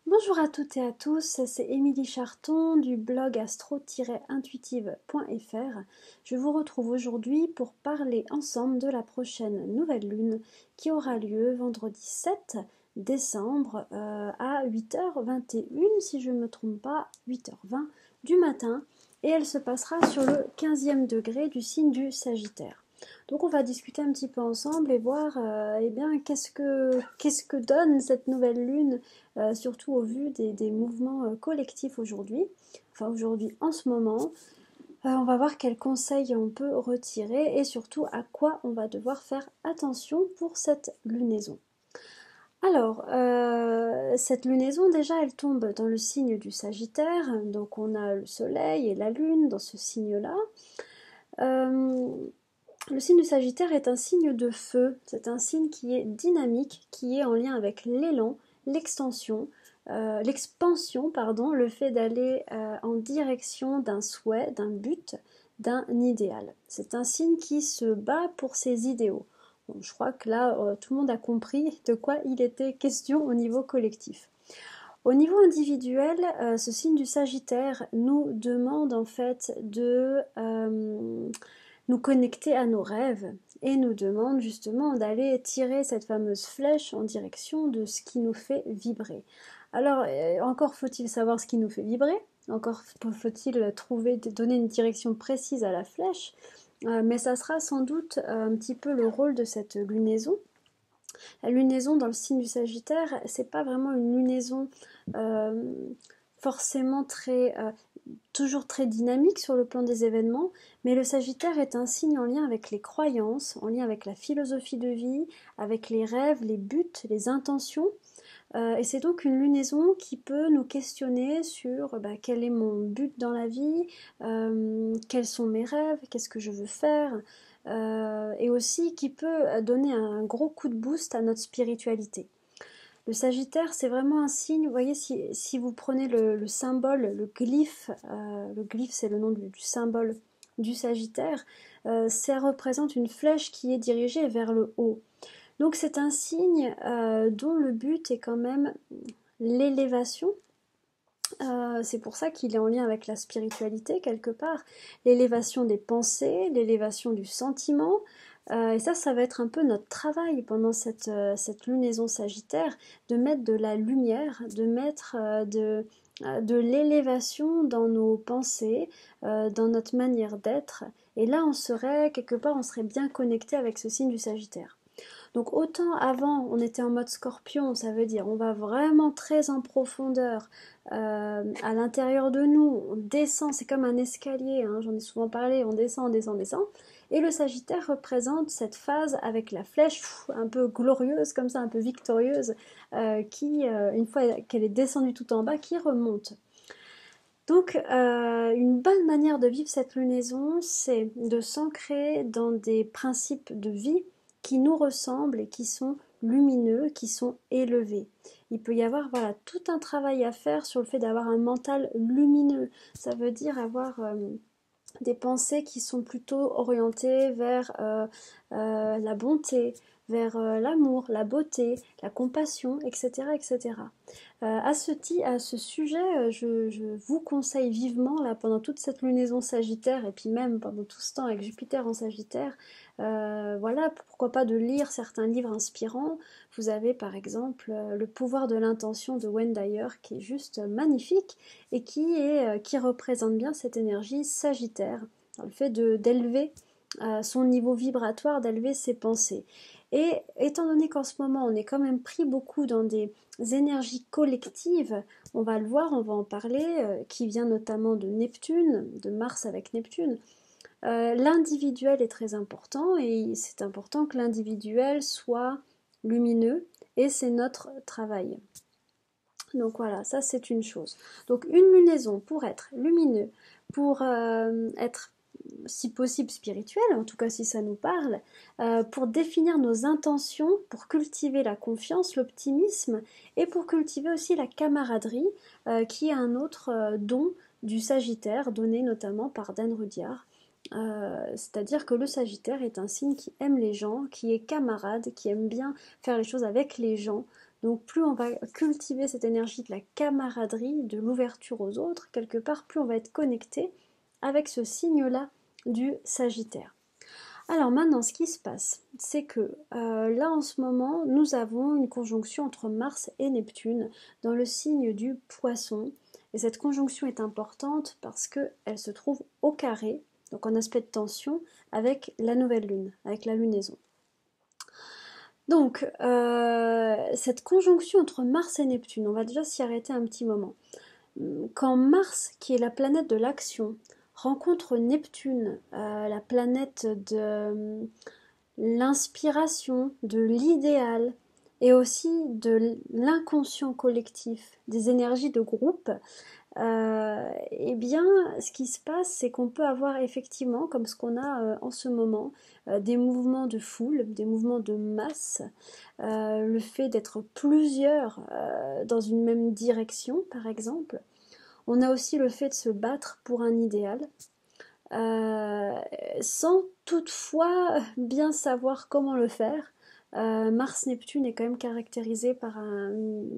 Bonjour à toutes et à tous, c'est Émilie Charton du blog astro-intuitive.fr. Je vous retrouve aujourd'hui pour parler ensemble de la prochaine nouvelle lune qui aura lieu vendredi 7 décembre à 8h21, si je ne me trompe pas, 8h20 du matin, et elle se passera sur le 15e degré du signe du Sagittaire. Donc on va discuter un petit peu ensemble et voir qu'est-ce que donne cette nouvelle lune, surtout au vu des mouvements collectifs aujourd'hui, enfin aujourd'hui en ce moment. On va voir quels conseils on peut retirer et surtout à quoi on va devoir faire attention pour cette lunaison. Alors, cette lunaison, déjà, elle tombe dans le signe du Sagittaire, donc on a le Soleil et la Lune dans ce signe-là. Le signe du Sagittaire est un signe de feu, c'est un signe qui est dynamique, qui est en lien avec l'élan, l'expansion, le fait d'aller en direction d'un souhait, d'un but, d'un idéal. C'est un signe qui se bat pour ses idéaux. Bon, je crois que là, tout le monde a compris de quoi il était question au niveau collectif. Au niveau individuel, ce signe du Sagittaire nous demande en fait de nous connecter à nos rêves et nous demande justement d'aller tirer cette fameuse flèche en direction de ce qui nous fait vibrer. Alors, encore faut-il savoir ce qui nous fait vibrer, encore faut-il donner une direction précise à la flèche, mais ça sera sans doute un petit peu le rôle de cette lunaison. La lunaison dans le signe du Sagittaire, c'est pas vraiment une lunaison euh, forcément toujours très dynamique sur le plan des événements, mais le Sagittaire est un signe en lien avec les croyances, en lien avec la philosophie de vie, avec les rêves, les buts, les intentions. Et c'est donc une lunaison qui peut nous questionner sur quel est mon but dans la vie, quels sont mes rêves, qu'est-ce que je veux faire, et aussi qui peut donner un gros coup de boost à notre spiritualité. Le Sagittaire, c'est vraiment un signe, vous voyez, si vous prenez le symbole, le glyphe c'est le nom du symbole du Sagittaire, ça représente une flèche qui est dirigée vers le haut. Donc c'est un signe dont le but est quand même l'élévation. C'est pour ça qu'il est en lien avec la spiritualité quelque part, l'élévation des pensées, l'élévation du sentiment, et ça va être un peu notre travail pendant cette lunaison sagittaire, de mettre de la lumière, de mettre de l'élévation dans nos pensées, dans notre manière d'être, et là on serait bien connecté avec ce signe du Sagittaire. Donc autant avant on était en mode scorpion, ça veut dire on va vraiment très en profondeur à l'intérieur de nous, on descend, c'est comme un escalier, hein, j'en ai souvent parlé, on descend, on descend, on descend. Et le Sagittaire représente cette phase avec la flèche un peu glorieuse, comme ça, un peu victorieuse, qui, une fois qu'elle est descendue tout en bas, qui remonte. Donc, une bonne manière de vivre cette lunaison, c'est de s'ancrer dans des principes de vie qui nous ressemblent et qui sont lumineux, qui sont élevés. Il peut y avoir tout un travail à faire sur le fait d'avoir un mental lumineux. Ça veut dire avoir des pensées qui sont plutôt orientées vers la bonté, vers l'amour, la beauté, la compassion, etc. etc. À ce sujet, je vous conseille vivement, là, pendant toute cette lunaison sagittaire, et puis même pendant tout ce temps avec Jupiter en Sagittaire, voilà, pourquoi pas de lire certains livres inspirants. Vous avez par exemple Le pouvoir de l'intention de Wayne Dyer, qui est juste magnifique, et qui représente bien cette énergie sagittaire, dans le fait d'élever son niveau vibratoire, d'élever ses pensées. Et étant donné qu'en ce moment on est quand même pris beaucoup dans des énergies collectives, on va le voir, on va en parler, qui vient notamment de Neptune, de Mars avec Neptune. L'individuel est très important et c'est important que l'individuel soit lumineux et c'est notre travail. Donc voilà, ça c'est une chose. Donc une lunaison pour être lumineux, pour être si possible spirituel, en tout cas si ça nous parle, pour définir nos intentions, pour cultiver la confiance, l'optimisme et pour cultiver aussi la camaraderie, qui est un autre don du Sagittaire, donné notamment par Dan Rudyard. C'est-à-dire que le Sagittaire est un signe qui aime les gens, qui est camarade, qui aime bien faire les choses avec les gens, Donc plus on va cultiver cette énergie de la camaraderie, de l'ouverture aux autres, quelque part, plus on va être connecté avec ce signe-là du Sagittaire. Alors maintenant, ce qui se passe, c'est que là en ce moment, nous avons une conjonction entre Mars et Neptune dans le signe du Poisson. Et cette conjonction est importante parce qu'elle se trouve au carré, donc en aspect de tension, avec la nouvelle lune, avec la lunaison. Donc, cette conjonction entre Mars et Neptune, on va déjà s'y arrêter un petit moment. Quand Mars, qui est la planète de l'action, rencontre Neptune, la planète de l'inspiration, de l'idéal et aussi de l'inconscient collectif, des énergies de groupe, eh bien, ce qui se passe, c'est qu'on peut avoir effectivement, comme ce qu'on a en ce moment, des mouvements de foule, des mouvements de masse, le fait d'être plusieurs dans une même direction, par exemple. On a aussi le fait de se battre pour un idéal, sans toutefois bien savoir comment le faire. Mars-Neptune est quand même caractérisé par une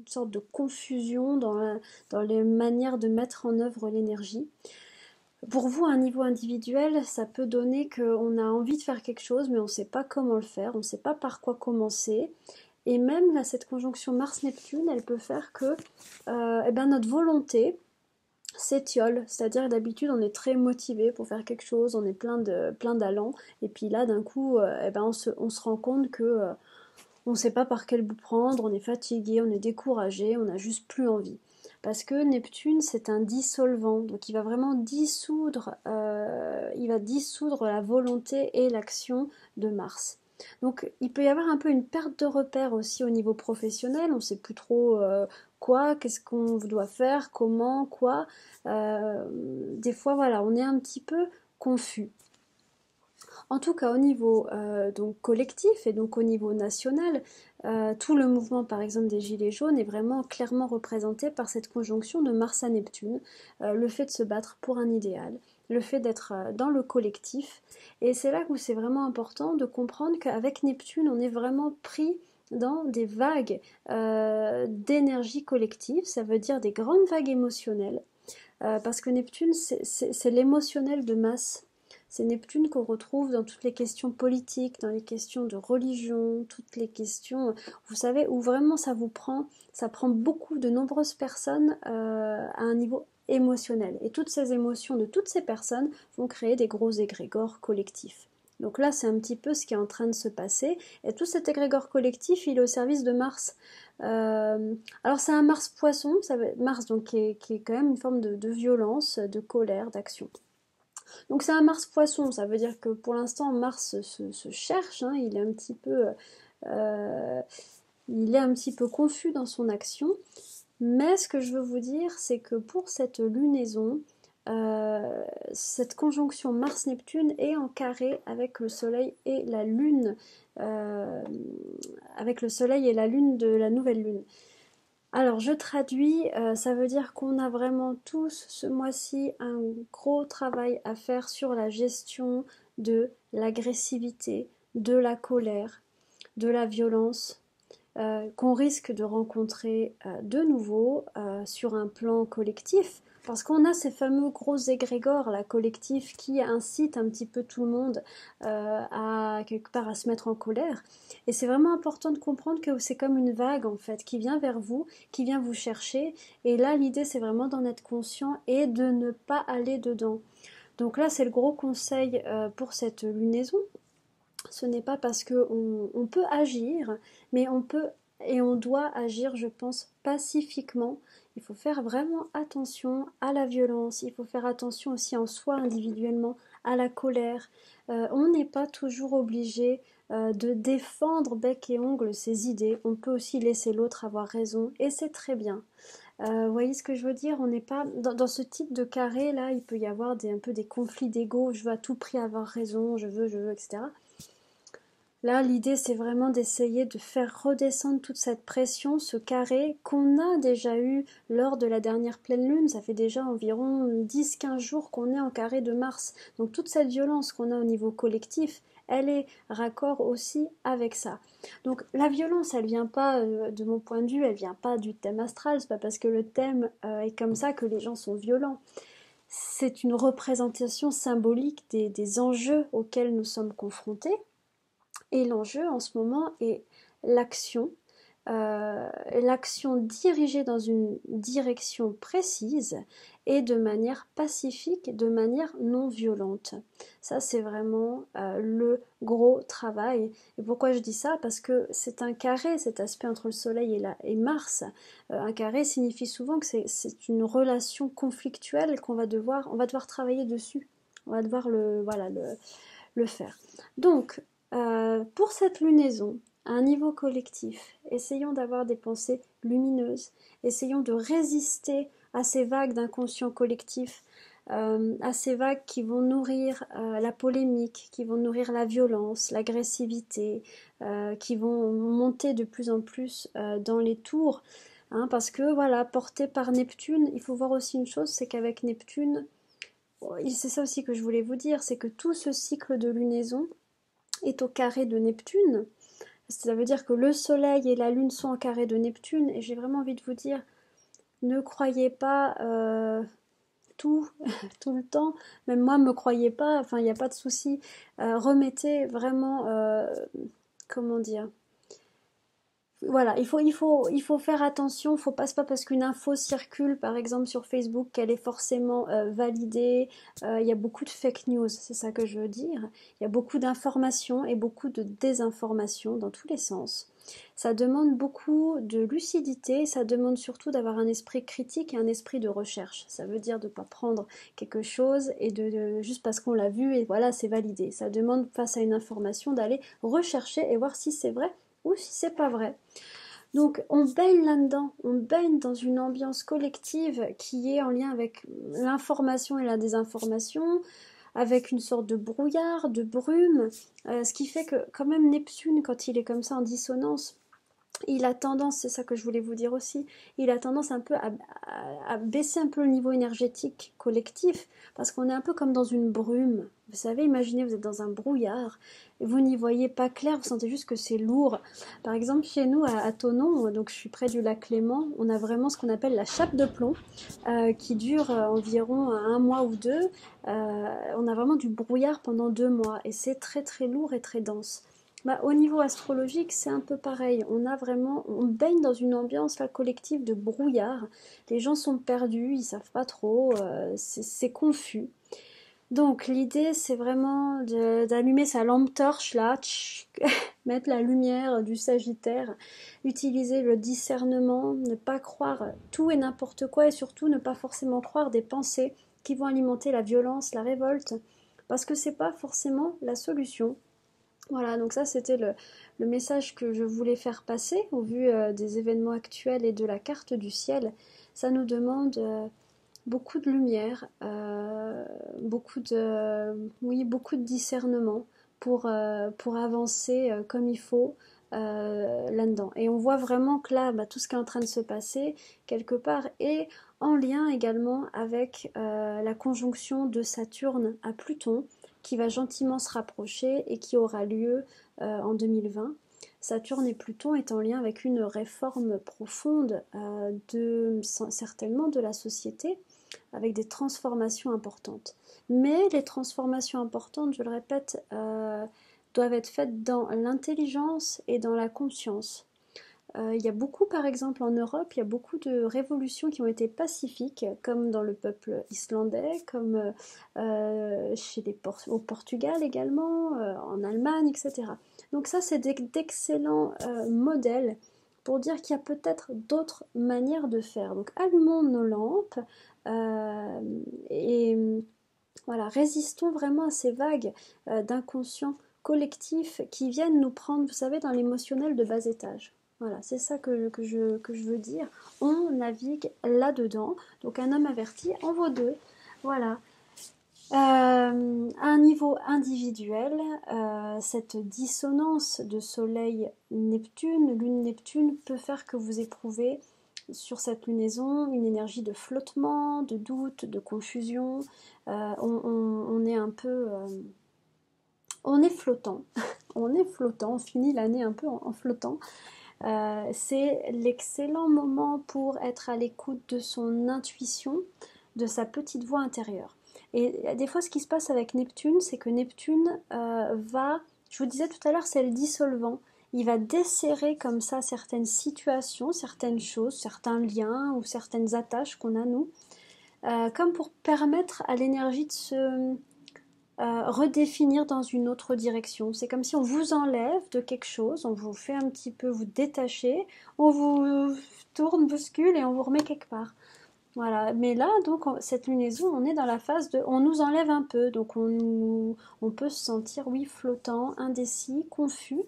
sorte de confusion dans les manières de mettre en œuvre l'énergie. Pour vous, à un niveau individuel, ça peut donner qu'on a envie de faire quelque chose, mais on ne sait pas comment le faire, on ne sait pas par quoi commencer. Et même là, cette conjonction Mars-Neptune, elle peut faire que notre volonté s'étiole, c'est-à-dire d'habitude on est très motivé pour faire quelque chose, on est plein d'allant, et puis là d'un coup on se rend compte que on ne sait pas par quel bout prendre, on est fatigué, on est découragé, on n'a juste plus envie. Parce que Neptune c'est un dissolvant, donc il va vraiment dissoudre, la volonté et l'action de Mars. Donc il peut y avoir un peu une perte de repère aussi au niveau professionnel, on ne sait plus trop quoi, qu'est-ce qu'on doit faire, comment, quoi. Des fois voilà, on est un petit peu confus. En tout cas, au niveau donc collectif et donc au niveau national, tout le mouvement, par exemple, des Gilets jaunes est vraiment clairement représenté par cette conjonction de Mars à Neptune, le fait de se battre pour un idéal, le fait d'être dans le collectif. Et c'est là où c'est vraiment important de comprendre qu'avec Neptune, on est vraiment pris dans des vagues d'énergie collective, ça veut dire des grandes vagues émotionnelles, parce que Neptune, c'est l'émotionnel de masse. C'est Neptune qu'on retrouve dans toutes les questions politiques, dans les questions de religion, toutes les questions, vous savez, où vraiment ça prend beaucoup de nombreuses personnes à un niveau émotionnel. Et toutes ces émotions de toutes ces personnes vont créer des gros égrégores collectifs. Donc là, c'est un petit peu ce qui est en train de se passer. Et tout cet égrégore collectif, il est au service de Mars. Alors c'est un Mars poisson, Mars donc qui est quand même une forme de violence, de colère, d'action. Donc c'est un Mars poisson, ça veut dire que pour l'instant Mars se cherche, hein, il est un petit peu confus dans son action. Mais ce que je veux vous dire, c'est que pour cette lunaison, cette conjonction Mars-Neptune est en carré avec le Soleil et la Lune, avec le Soleil et la Lune de la nouvelle Lune. Alors je traduis, ça veut dire qu'on a vraiment tous ce mois-ci un gros travail à faire sur la gestion de l'agressivité, de la colère, de la violence, qu'on risque de rencontrer de nouveau sur un plan collectif, parce qu'on a ces fameux gros égrégores là, collectifs qui incitent un petit peu tout le monde à quelque part à se mettre en colère. Et c'est vraiment important de comprendre que c'est comme une vague en fait qui vient vers vous, qui vient vous chercher. Et là l'idée c'est vraiment d'en être conscient et de ne pas aller dedans. Donc là c'est le gros conseil pour cette lunaison. Ce n'est pas parce qu'on peut agir, mais on peut et on doit agir, je pense, pacifiquement. Il faut faire vraiment attention à la violence, il faut faire attention aussi en soi individuellement à la colère. On n'est pas toujours obligé de défendre bec et ongle ses idées, on peut aussi laisser l'autre avoir raison et c'est très bien. Vous voyez ce que je veux dire? On n'est pas dans ce type de carré là, il peut y avoir un peu des conflits d'ego, je veux à tout prix avoir raison, je veux, etc. Là, l'idée, c'est vraiment d'essayer de faire redescendre toute cette pression, ce carré qu'on a déjà eu lors de la dernière pleine lune. Ça fait déjà environ 10-15 jours qu'on est en carré de Mars. Donc toute cette violence qu'on a au niveau collectif, elle est raccord aussi avec ça. Donc la violence, elle vient pas, de mon point de vue, elle vient pas du thème astral, c'est pas parce que le thème est comme ça que les gens sont violents. C'est une représentation symbolique des enjeux auxquels nous sommes confrontés. Et l'enjeu en ce moment est l'action, l'action dirigée dans une direction précise et de manière pacifique, de manière non violente. Ça, c'est vraiment le gros travail. Et pourquoi je dis ça? Parce que c'est un carré, cet aspect entre le Soleil et Mars. Un carré signifie souvent que c'est une relation conflictuelle on va devoir travailler dessus. On va devoir le faire. Donc, pour cette lunaison, à un niveau collectif, essayons d'avoir des pensées lumineuses, essayons de résister à ces vagues d'inconscient collectif, à ces vagues qui vont nourrir la polémique, qui vont nourrir la violence, l'agressivité, qui vont monter de plus en plus dans les tours. Hein, parce que voilà, porté par Neptune, il faut voir aussi une chose, c'est qu'avec Neptune, c'est ça aussi que je voulais vous dire, c'est que tout ce cycle de lunaison est au carré de Neptune. Ça veut dire que le Soleil et la Lune sont en carré de Neptune, et j'ai vraiment envie de vous dire, ne croyez pas tout, tout le temps, même moi me croyez pas, enfin il n'y a pas de souci, remettez vraiment, comment dire, voilà, il faut faire attention, c'est pas parce qu'une info circule, par exemple sur Facebook, qu'elle est forcément validée. Il y a beaucoup de fake news, c'est ça que je veux dire. Il y a beaucoup d'informations et beaucoup de désinformations dans tous les sens. Ça demande beaucoup de lucidité, ça demande surtout d'avoir un esprit critique et un esprit de recherche. Ça veut dire de ne pas prendre quelque chose et juste parce qu'on l'a vu et voilà, c'est validé. Ça demande, face à une information, d'aller rechercher et voir si c'est vrai ou si c'est pas vrai. Donc on baigne là-dedans, on baigne dans une ambiance collective qui est en lien avec l'information et la désinformation, avec une sorte de brouillard, de brume, ce qui fait que quand même Neptune, quand il est comme ça en dissonance, il a tendance, c'est ça que je voulais vous dire aussi, il a tendance un peu à baisser un peu le niveau énergétique collectif, parce qu'on est un peu comme dans une brume. Vous savez, imaginez, vous êtes dans un brouillard, et vous n'y voyez pas clair, vous sentez juste que c'est lourd. Par exemple, chez nous, à Thonon, donc je suis près du lac Léman, on a vraiment ce qu'on appelle la chape de plomb, qui dure environ 1 mois ou 2. On a vraiment du brouillard pendant 2 mois, et c'est très très lourd et très dense. Bah, au niveau astrologique, c'est un peu pareil. On baigne dans une ambiance là, collective de brouillard. Les gens sont perdus, ils savent pas trop, c'est confus. Donc l'idée, c'est vraiment d'allumer sa lampe torche là, mettre la lumière du Sagittaire, utiliser le discernement, ne pas croire tout et n'importe quoi et surtout ne pas forcément croire des pensées qui vont alimenter la violence, la révolte, parce que c'est pas forcément la solution. Voilà, donc ça c'était le message que je voulais faire passer au vu des événements actuels et de la carte du ciel. Ça nous demande beaucoup de lumière, beaucoup de discernement pour avancer comme il faut là-dedans. Et on voit vraiment que là, tout ce qui est en train de se passer, quelque part, est en lien également avec la conjonction de Saturne à Pluton, qui va gentiment se rapprocher et qui aura lieu en 2020. Saturne et Pluton est en lien avec une réforme profonde certainement de la société, avec des transformations importantes. Mais les transformations importantes, je le répète, doivent être faites dans l'intelligence et dans la conscience. Il y a beaucoup, par exemple en Europe, il y a beaucoup de révolutions qui ont été pacifiques, comme dans le peuple islandais, comme au Portugal également, en Allemagne, etc. Donc ça, c'est d'excellents modèles pour dire qu'il y a peut-être d'autres manières de faire. Donc allumons nos lampes et voilà, résistons vraiment à ces vagues d'inconscient collectif qui viennent nous prendre, vous savez, dans l'émotionnel de bas étage. Voilà, c'est ça que je veux dire. On navigue là-dedans. Donc un homme averti en vaut deux. Voilà. À un niveau individuel, cette dissonance de Soleil-Neptune, Lune-Neptune peut faire que vous éprouvez sur cette lunaison une énergie de flottement, de doute, de confusion. On est un peu on est flottant, on est flottant, on finit l'année un peu en flottant. C'est l'excellent moment pour être à l'écoute de son intuition, de sa petite voix intérieure. Et des fois, ce qui se passe avec Neptune, c'est que Neptune va, je vous disais tout à l'heure, c'est le dissolvant. Il va desserrer comme ça certaines situations, certaines choses, certains liens ou certaines attaches qu'on a nous, comme pour permettre à l'énergie de se redéfinir dans une autre direction. C'est comme si on vous enlève de quelque chose, on vous fait un petit peu vous détacher, on vous tourne, bouscule et on vous remet quelque part. Voilà, mais là, donc, cette lunaison, on est dans la phase de... On nous enlève un peu, donc on peut se sentir, oui, flottant, indécis, confus.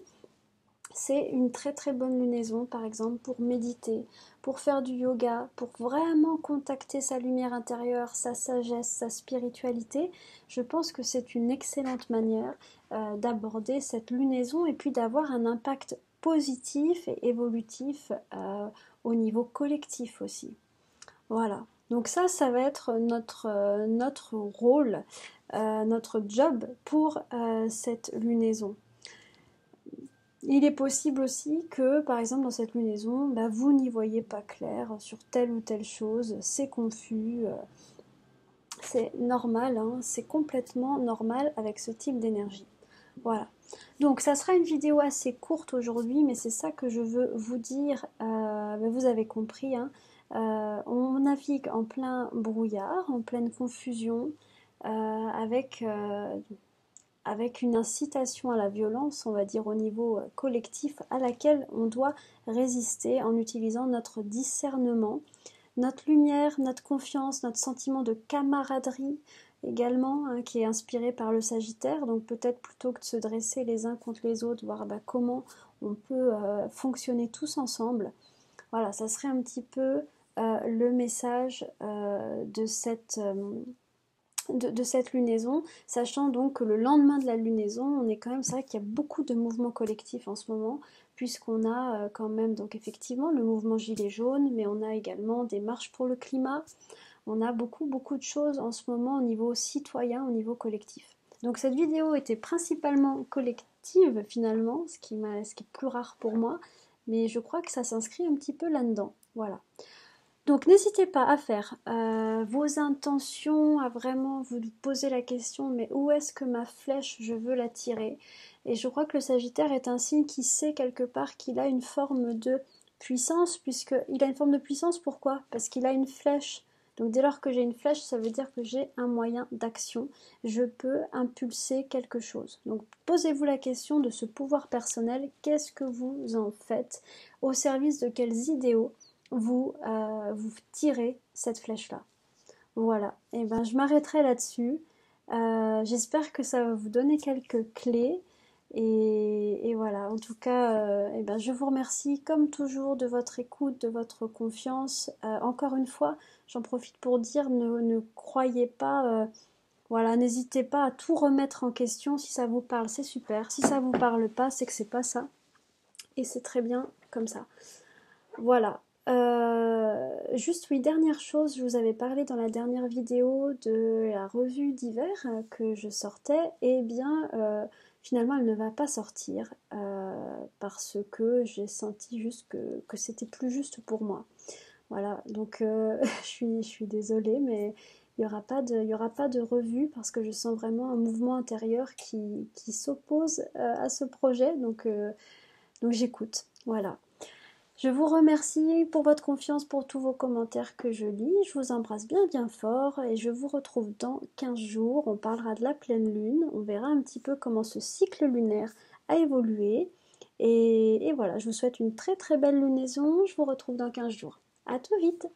C'est une très très bonne lunaison, par exemple, pour méditer, pour faire du yoga, pour vraiment contacter sa lumière intérieure, sa sagesse, sa spiritualité. Je pense que c'est une excellente manière d'aborder cette lunaison et puis d'avoir un impact positif et évolutif au niveau collectif aussi. Voilà. Donc ça va être notre rôle, notre job pour cette lunaison. Il est possible aussi que, par exemple, dans cette lunaison, bah, vous n'y voyez pas clair sur telle ou telle chose, c'est confus, c'est normal, hein, c'est complètement normal avec ce type d'énergie. Voilà. Donc ça sera une vidéo assez courte aujourd'hui, mais c'est ça que je veux vous dire. Vous avez compris, hein, on navigue en plein brouillard, en pleine confusion, avec une incitation à la violence, on va dire au niveau collectif, à laquelle on doit résister en utilisant notre discernement, notre lumière, notre confiance, notre sentiment de camaraderie également, hein, qui est inspiré par le Sagittaire. Donc peut-être plutôt que de se dresser les uns contre les autres, voir comment on peut fonctionner tous ensemble. Voilà, ça serait un petit peu le message de cette lunaison, sachant donc que le lendemain de la lunaison, on est quand même, c'est vrai qu'il y a beaucoup de mouvements collectifs en ce moment, puisqu'on a quand même donc effectivement le mouvement Gilets jaunes, mais on a également des marches pour le climat, on a beaucoup de choses en ce moment au niveau citoyen, au niveau collectif. Donc cette vidéo était principalement collective finalement, ce qui est plus rare pour moi, mais je crois que ça s'inscrit un petit peu là-dedans. Voilà. Donc n'hésitez pas à faire vos intentions, à vraiment vous poser la question, mais où est-ce que ma flèche, je veux la tirer? Et je crois que le Sagittaire est un signe qui sait quelque part qu'il a une forme de puissance, puisqu'il a une forme de puissance, pourquoi? Parce qu'il a une flèche. Donc dès lors que j'ai une flèche, ça veut dire que j'ai un moyen d'action. Je peux impulser quelque chose. Donc posez-vous la question de ce pouvoir personnel, qu'est-ce que vous en faites? Au service de quels idéaux vous tirez cette flèche-là. Voilà, et ben je m'arrêterai là-dessus. J'espère que ça va vous donner quelques clés. Et voilà, en tout cas, et ben je vous remercie comme toujours de votre écoute, de votre confiance. Encore une fois, j'en profite pour dire, ne croyez pas, voilà, n'hésitez pas à tout remettre en question. Si ça vous parle, c'est super. Si ça vous parle pas, c'est que c'est pas ça. Et c'est très bien comme ça. Voilà. Juste oui, dernière chose, je vous avais parlé dans la dernière vidéo de la revue d'hiver que je sortais, et bien finalement elle ne va pas sortir parce que j'ai senti juste que c'était plus juste pour moi. Voilà, donc je suis désolée, mais il y aura pas de revue parce que je sens vraiment un mouvement intérieur qui s'oppose à ce projet, donc j'écoute. Voilà. Je vous remercie pour votre confiance, pour tous vos commentaires que je lis. Je vous embrasse bien fort et je vous retrouve dans 15 jours. On parlera de la pleine lune. On verra un petit peu comment ce cycle lunaire a évolué. Et voilà, je vous souhaite une très belle lunaison. Je vous retrouve dans 15 jours. À tout vite!